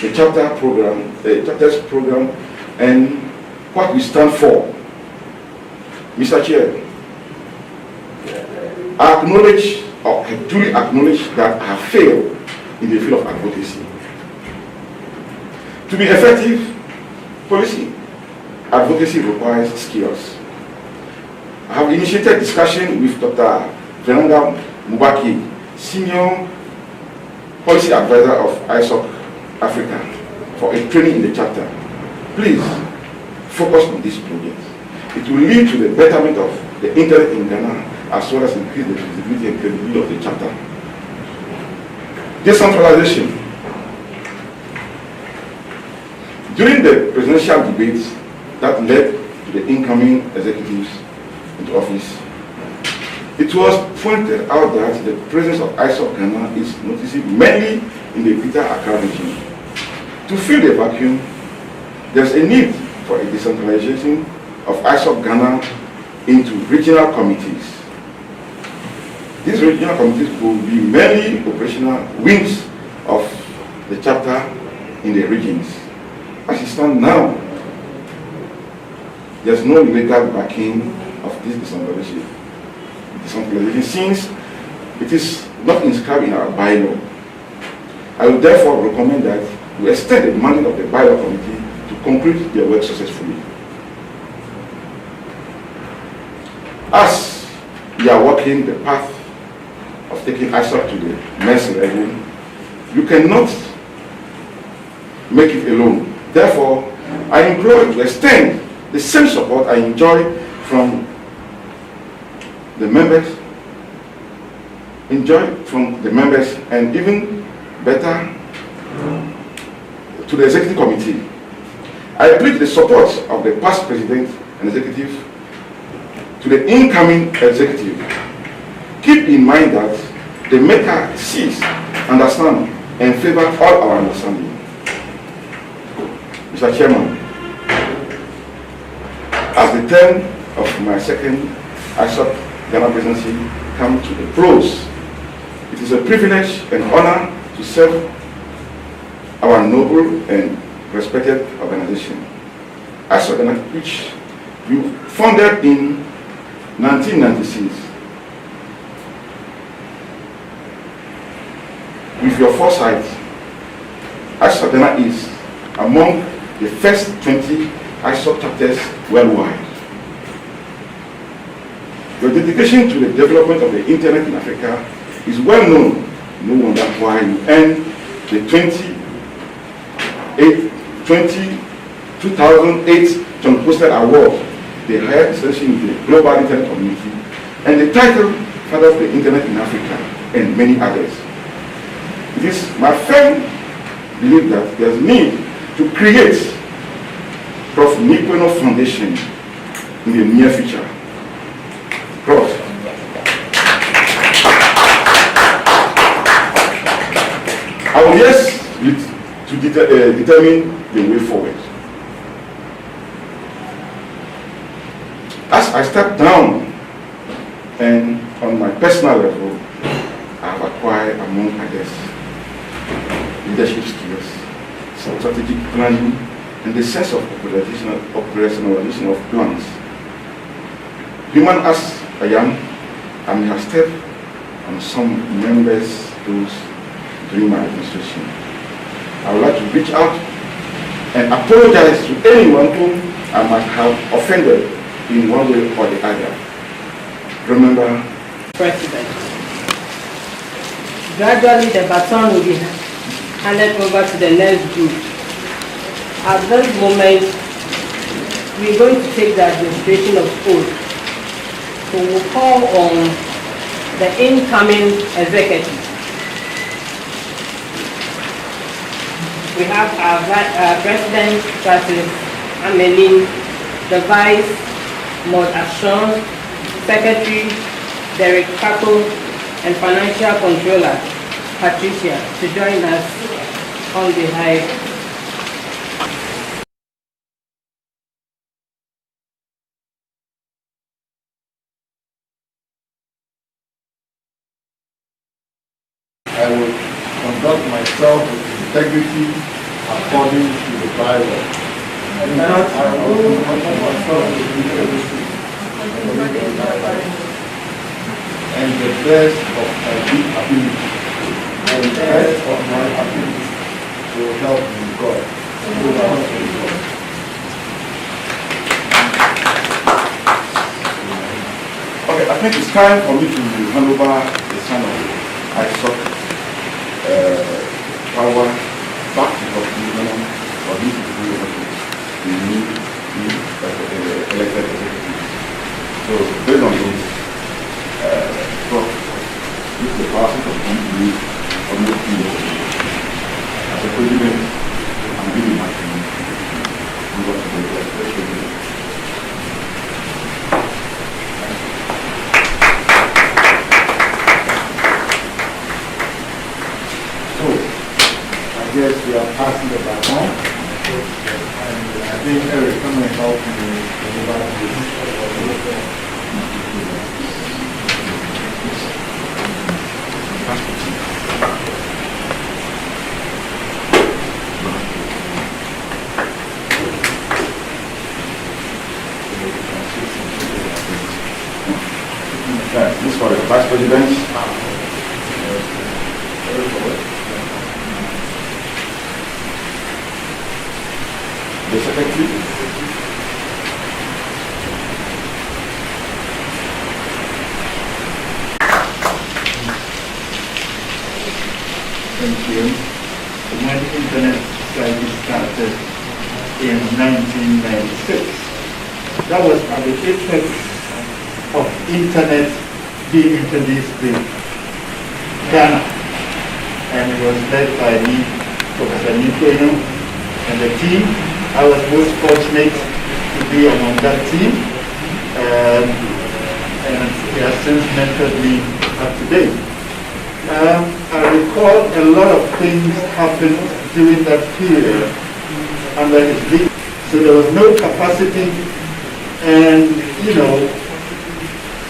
S5: the chapter's program, and what we stand for. Mr. Chair, I acknowledge, or I truly acknowledge, that I have failed in the field of advocacy. To be effective, policy advocacy requires skills. I have initiated discussion with Dr. Fernanda Mubaki, Senior Policy Advisor of ISOC Africa, for a training in the chapter. Please focus on this project. It will lead to the betterment of the internet in Ghana, as well as increase the visibility and credibility of the chapter. Decentralization. During the presidential debates that led to the incoming executives into office, it was pointed out that the presence of ISOC Ghana is noticeable mainly in the Greater Accra region. To fill the vacuum, there's a need for a decentralization of ISOC Ghana into regional committees. These regional committees will be mainly operational wings of the chapter in the regions. As it stands now, there's no legal backing of this decentralization since it is not inscribed in our bylaw. I will therefore recommend that we extend the mandate of the bylaw committee to conclude their work successfully. As we are walking the path of taking ISOC to the next level, You cannot make it alone. Therefore, I implore you to extend the same support I enjoy from the members, and even better to the executive committee. I plead the support of the past president and executive to the incoming executive. Keep in mind that the Maker sees, understands, and favors all our understanding. Mr. Chairman, as the term of my second ISOP Ghana presidency comes to a close, it is a privilege and honor to serve our noble and respected organization. ISOP Ghana, which we founded in 1996. With your foresight, ISOP Ghana is among the first 20 ISOP chapters worldwide. Your dedication to the development of the internet in Africa is well known. No wonder why you earned the 2008 John Postel Award, the highest distinction in the global internet community, and the title Father of the Internet in Africa, and many others. It is my firm belief that there is need to create Prof. Nikweno Foundation in the near future. Prof, I will just to determine the way forward. As I step down, and on my personal level, I have acquired, among others, leadership skills, strategic planning, and the sense of operationalization of plans. Human as I am may have stepped on some members' toes during my administration. I would like to reach out and apologize to anyone whom I might have offended in one way or the other. Remember,
S2: President, gradually the baton will be handed over to the next group. At this moment, we're going to take the administration of oath. So we'll call on the incoming executive. We have our President, Francis Amelin, the Vice, Maud Ashon, Secretary, Derek Kako, and Financial Controller, Patricia, to join us on the high.
S3: I will conduct myself with integrity according to the Bible. And that I will conduct myself with integrity according to the Bible. And the best of my ability. And the best of my ability will help me God. Will help me God.
S5: okay, I think it's time for me to hand over the son of ISOP power back to the Union for this to do the new elected executives. So based on this, this is the process of company for me to as a president, I'm giving my
S3: Yes, we are passing the baton. And I think Eric, come and help me deliver this.
S5: This for the Vice President. The Secretary. Thank you.
S3: when Internet Society started in 1996. That was at the apex of Internet being introduced in Ghana. And it was led by me, Professor Nikwenu, and the team. I was most fortunate to be among that team. And he has since mentored me up to date. I recall a lot of things happened during that period under his leadership. So there was no capacity, and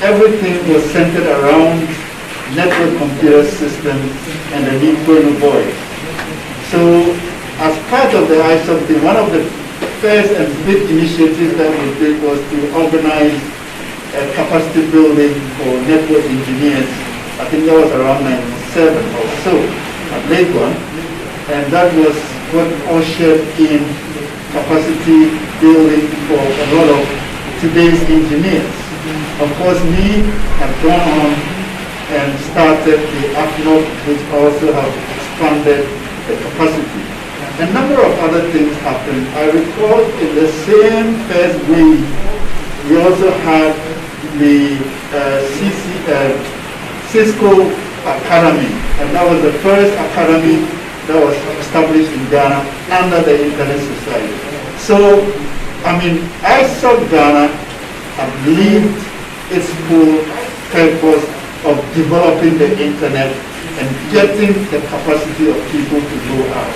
S3: everything was centered around network computer systems and the need for boys. So as part of the ISOC thing, one of the first and big initiatives that we did was to organize a capacity building for network engineers. I think that was around 97 or so at Lagos, and that was what ushered in capacity building for a lot of today's engineers. Of course, me had gone on and started the AFNOC, which also have expanded the capacity. A number of other things happened. I recall in the same first wave, we also had the Cisco Academy, and that was the first academy that was established in Ghana under the Internet Society. So, I saw Ghana have lived its full purpose of developing the Internet and getting the capacity of people to go out.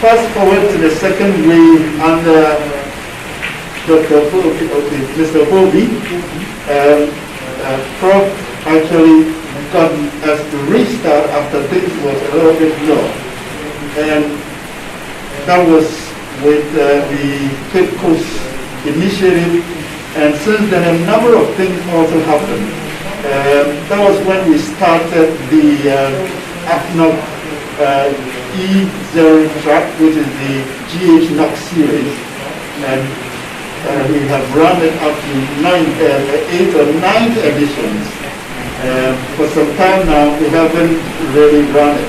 S3: Fast forward to the second wave under Mr. Bobby, Prof actually got us to restart after things was a little bit low. And that was with the Cape Coast initiative, and since then a number of things also happened. That was when we started the AFNOC E0 track, which is the GH-NOC series, and we have run it up to 8 or 9 editions. For some time now, we haven't really run it.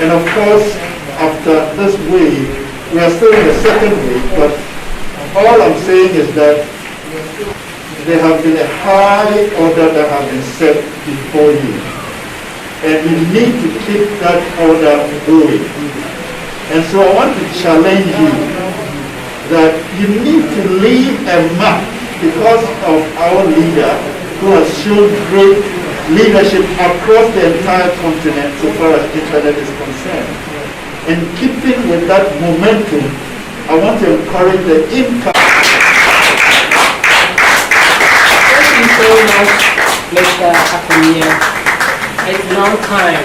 S3: And of course, after this wave, we are still in the second wave, but all I'm saying is that there have been a high order that has been set before you. And you need to keep that order going. And so I want to challenge you that you need to leave a mark because of our leader who has shown great leadership across the entire continent so far as Internet is concerned. And keeping with that momentum, I want to encourage the income.
S2: Thank you so much, Mr. Akonia. It's now time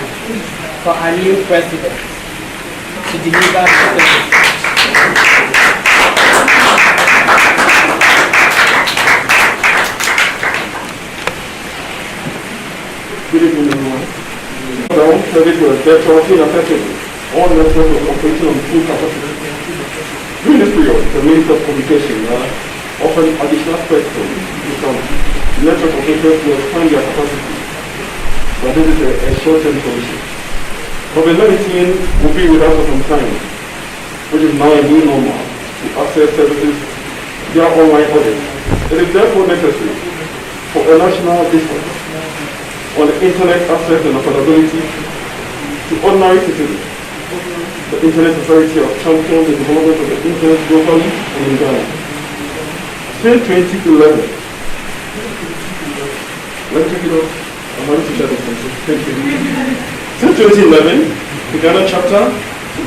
S2: for our new president to deliver the message.
S6: Good evening, everyone. Service was better, ineffective. All networks were operating on full capacity. During this period, the Minister of Communication offered additional spectrum to some network operators to expand their capacity. But this is a short-term solution. COVID-19 will be with us for some time, which is now a new normal to access services via online audit. It is therefore necessary for a national discourse on the Internet access and affordability to ordinary citizens. The Internet Society has championed the development of the Internet globally and in Ghana. Since 2011, let's check it out. I'm ready to share this. Thank you. Since 2011, the Ghana chapter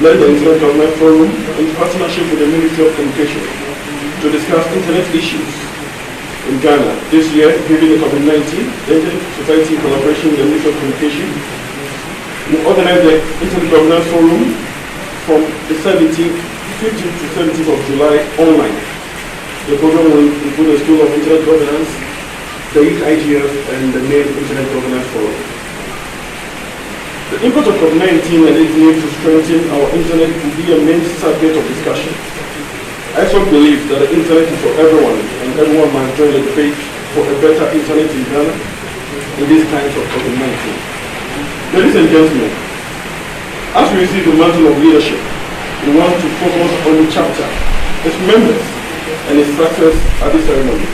S6: led the Internet Government Forum in partnership with the Ministry of Communication to discuss Internet issues in Ghana. This year, given the COVID-19, the Internet Society in collaboration with the Ministry of Communication we organized the Internet Governance Forum from the 15th to 17th of July online. The program will include the School of Internet Governance, the Youth IGF, and the main Internet Governance Forum. The impact of COVID-19 and its need to strengthen our Internet will be a main subject of discussion. I also believe that the Internet is for everyone, and everyone must join the debate for a better Internet in Ghana in these times of COVID-19. Ladies and gentlemen, As we receive the mantle of leadership, we want to focus on the chapter, its members, and its success at this ceremony.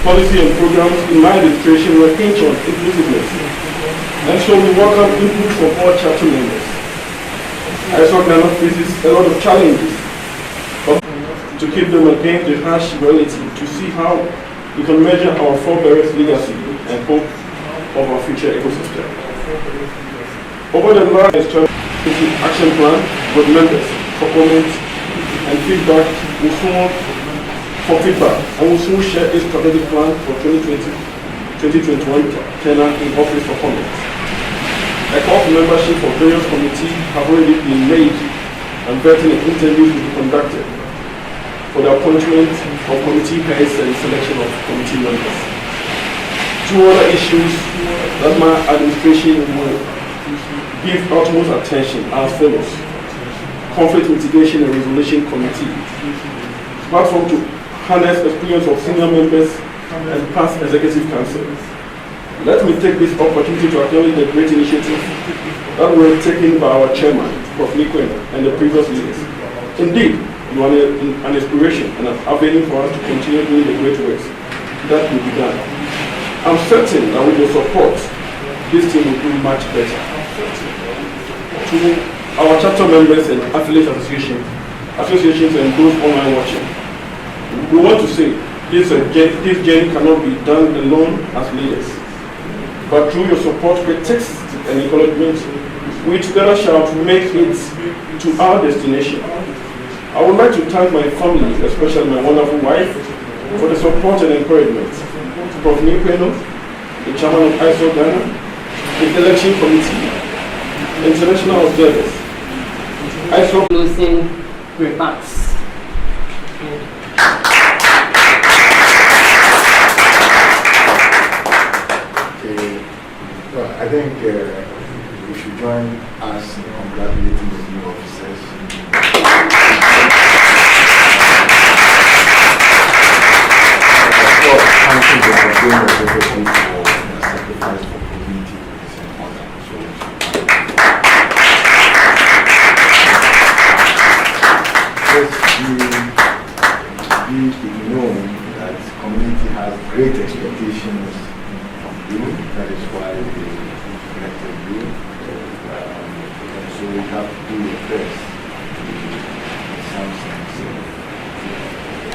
S6: Policy and programs in my administration were hinged on inclusiveness, and so we welcome input from all chapter members. I saw Ghana faces a lot of challenges to keep them against the harsh reality, to see how we can measure our forebears' legacy and hope of our future ecosystem. Over the last action plan with members for comments and feedback, and will soon share a strategic plan for 2020-2021 tenure in office for comments. A call for membership for various committees have already been made and vetting and interviews will be conducted for the appointment of committee heads and selection of committee members. Two other issues that my administration will give utmost attention are as follows: conflict mitigation and resolution committee, platform to harness experience of senior members and past executive council. Let me take this opportunity to acknowledge the great initiatives that were taken by our chairman, Prof. Nikwen, and the previous leaders. Indeed, you are an inspiration and an avenue for us to continue doing the great works that will be done. I'm certain that with your support, this team will do much better. To our chapter members and affiliate associations and those online watching, we want to say this journey cannot be done alone as leaders, but through your support, critiques, and encouragement, we together shall make it to our destination. I would like to thank my family, especially my wonderful wife, for the support and encouragement. Prof. Nikweno, the chairman of ISO Ghana, the election committee, international observers. ISO
S2: Closing remarks.
S3: Well, I think we should join us in congratulating the new officers. Thanking them for doing everything for the sacrifice for community is important. So, let you know that the community has great expectations from you. That is why they elected you. So you have to do your best to, in some sense,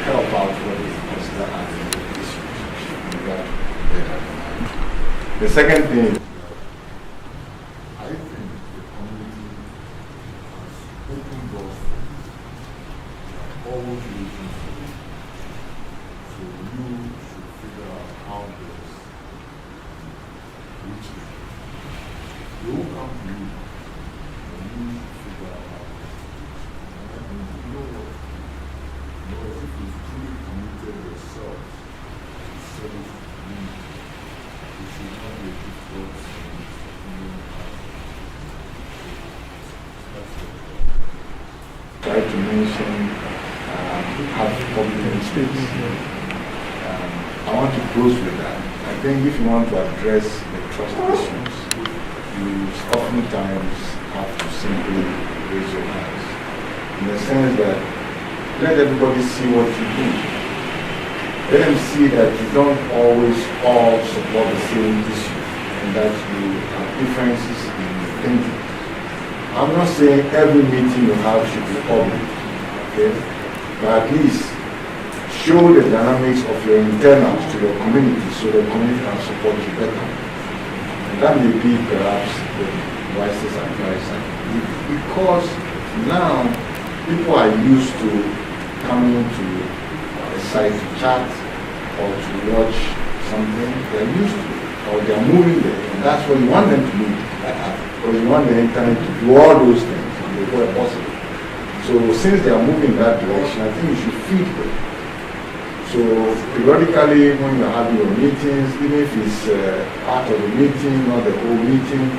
S3: help out what is considered as the issues. The second thing, I think the community has opened doors for you. Always waiting for you. So you should figure out how best to reach them. They will come to you, and you should figure out how best to reach them. And I think you know what? If you've truly committed yourself to service the community, it should not be a difficult thing to know how to try to mention have public space. I want to close with that. I think if you want to address the trust issues, you oftentimes have to simply raise your hands. In the sense that let everybody see what you do. Let them see that you don't always all support the same issue and that you have differences in thinking. I'm not saying every meeting you have should be public, okay? But at least show the dynamics of your internals to your community so the community can support you better. And that may be perhaps the wisest advice I can give. Because now people are used to coming to a site to chat or to watch something. They're used to it, or they're moving there. And that's what you want them to do. Because you want the internet to do all those things before possible. So since they are moving in that direction, I think you should feed them. So periodically when you're having your meetings, even if it's part of the meeting, not the whole meeting,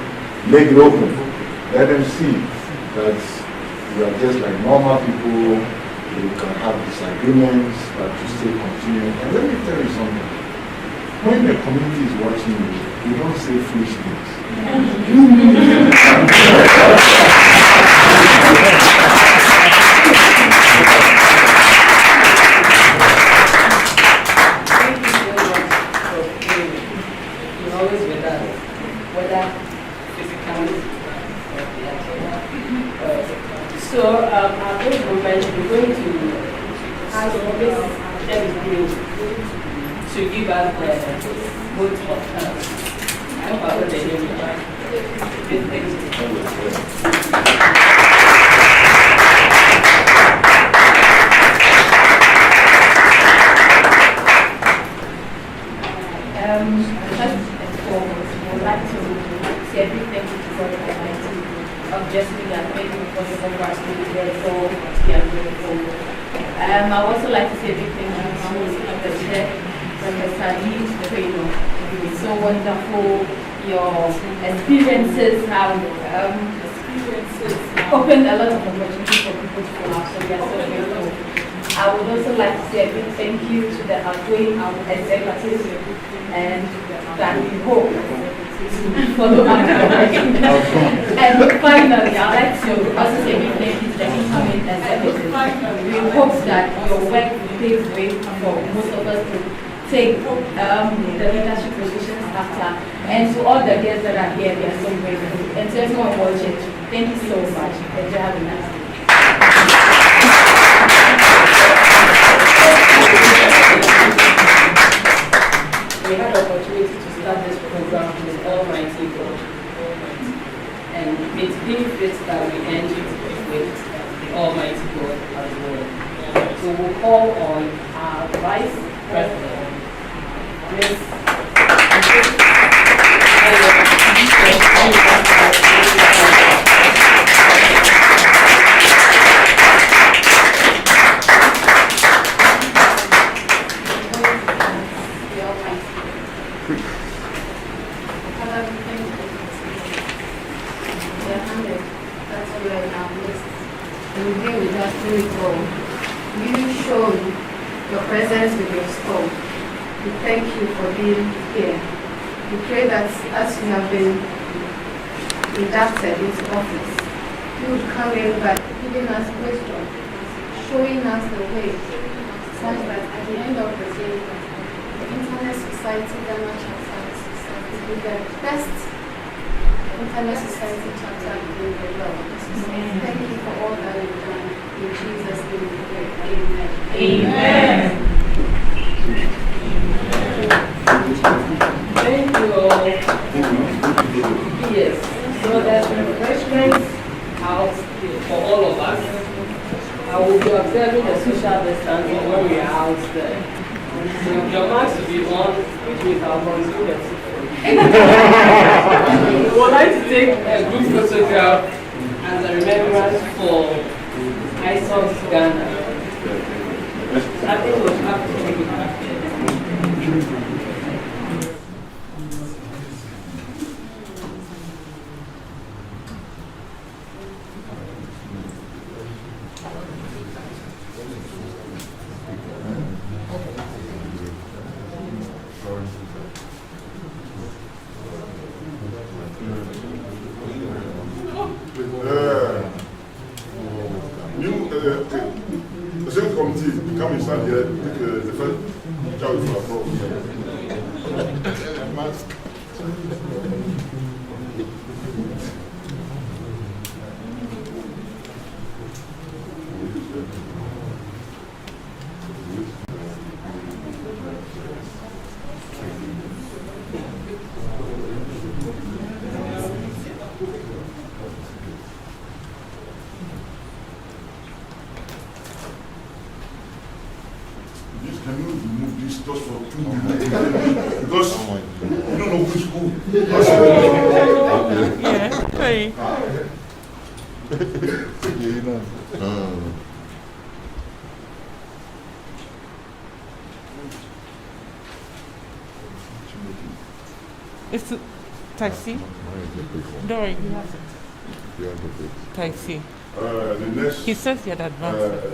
S3: make it open. Let them see that you are just like normal people. You can have disagreements, but you still continue. And let me tell you something. When the community is watching you, you don't say foolish things.
S2: So at this moment, we're going to ask Miss Green to give us the vote of thanks. I hope I got the name right. First and foremost, I would like to say a big thank you to God Almighty of just being that made it possible for us to be here. So we are grateful. I would also like to say a big thank you to the chair, Professor Lee. It's so wonderful. Your experiences have opened a lot of opportunities for people to come out. So we are so grateful. I would also like to say a big thank you to the outgoing executives and that we hope to follow up. And finally, I'd like to also say a big thank you to the incoming executives. We hope that your work will pave the way for most of us to take the leadership positions after. And to all the guests that are here, we are so grateful. And to everyone watching, thank you so much. Enjoy having us. We had the opportunity to start this program with Almighty God. And it's been fit that we end it with Almighty God as well. So we'll call on our Vice President, Miss
S7: You showed your presence with your soul. We thank you for being here. We pray that as you have been inducted into office, you would come in by giving us wisdom, showing us the way, such that at the end of the day, the Internet Society, Ghana Chapter Society, will be the best Internet Society chapter in the world. Thank you for all that you've done. In Jesus' name we pray. Amen.
S2: Amen. Thank you all. Yes. So there's refreshments out for all of us. I will be observing the social distancing when we are out there. So your mask will be on, which means I'll consume it. We would like to take a group photograph as a remembrance for ISOS Ghana. I think we'll have to take it back there.
S5: The same committee come inside here, the first child for Can you remove this just for 2 minutes? Because you don't know which school.
S8: Yeah, hey. It's a taxi. Dory, you have it. Taxi.
S5: The next.
S8: He says he had advanced.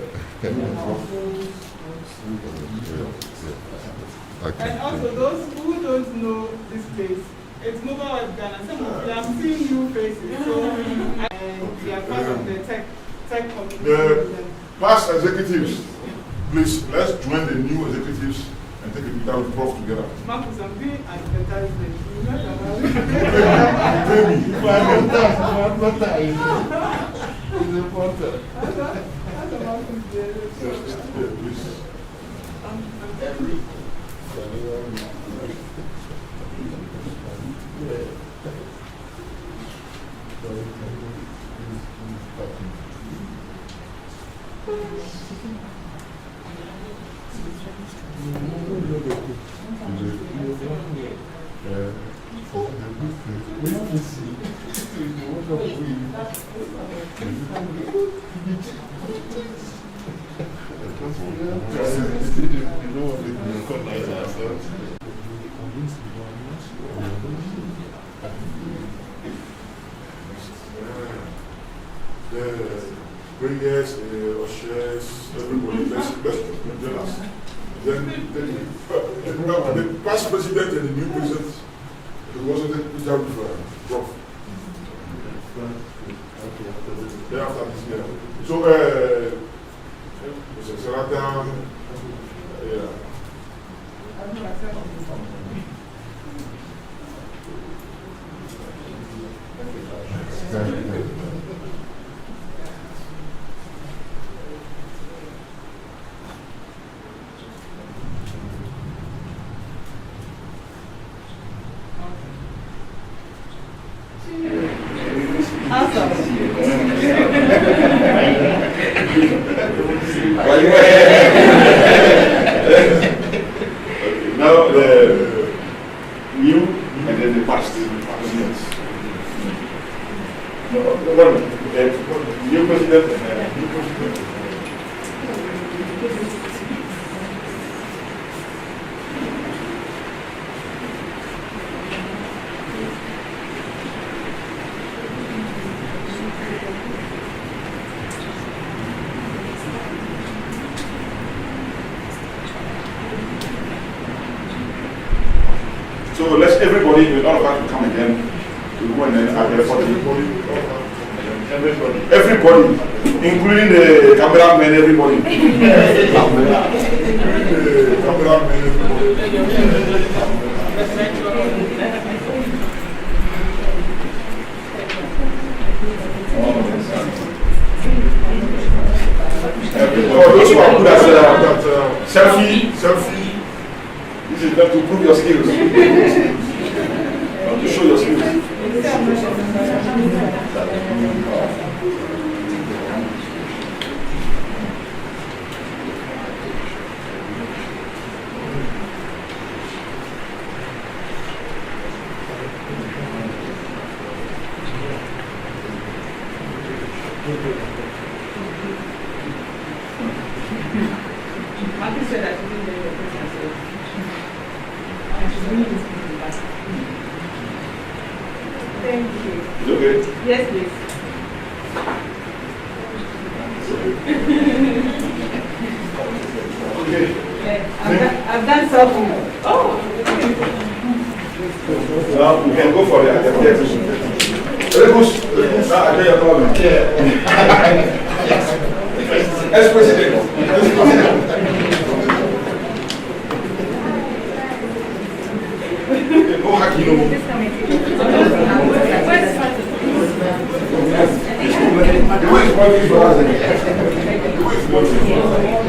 S9: And also those who don't know this place, it's Mobile Web Ghana. Some of you have seen new faces, so and we are part of the tech community.
S5: The past executives, please let's join the new executives and take a picture with Prof together.
S9: Marcus, I'm doing advertisement. You know
S5: Pay me.
S10: Bringers, ushers, everybody, let's join us. Then the past president and the new president, it wasn't the job for Prof. Then after this year. So, Mr. Saratan, yeah.
S5: Now the new and then the past. No, new president. So let's everybody, with all of us, to come again. To go and then everybody, including the cameraman, everybody. Those who are good at selfie. This is not to prove your skills. To show your skills.
S7: Thank you.
S5: Is it okay?
S7: Yes, please.
S5: Okay.
S7: I've done something. Oh.
S5: Now we can go for the Ex-President. No hacking, no. The way it's working for us. The way it's working for us.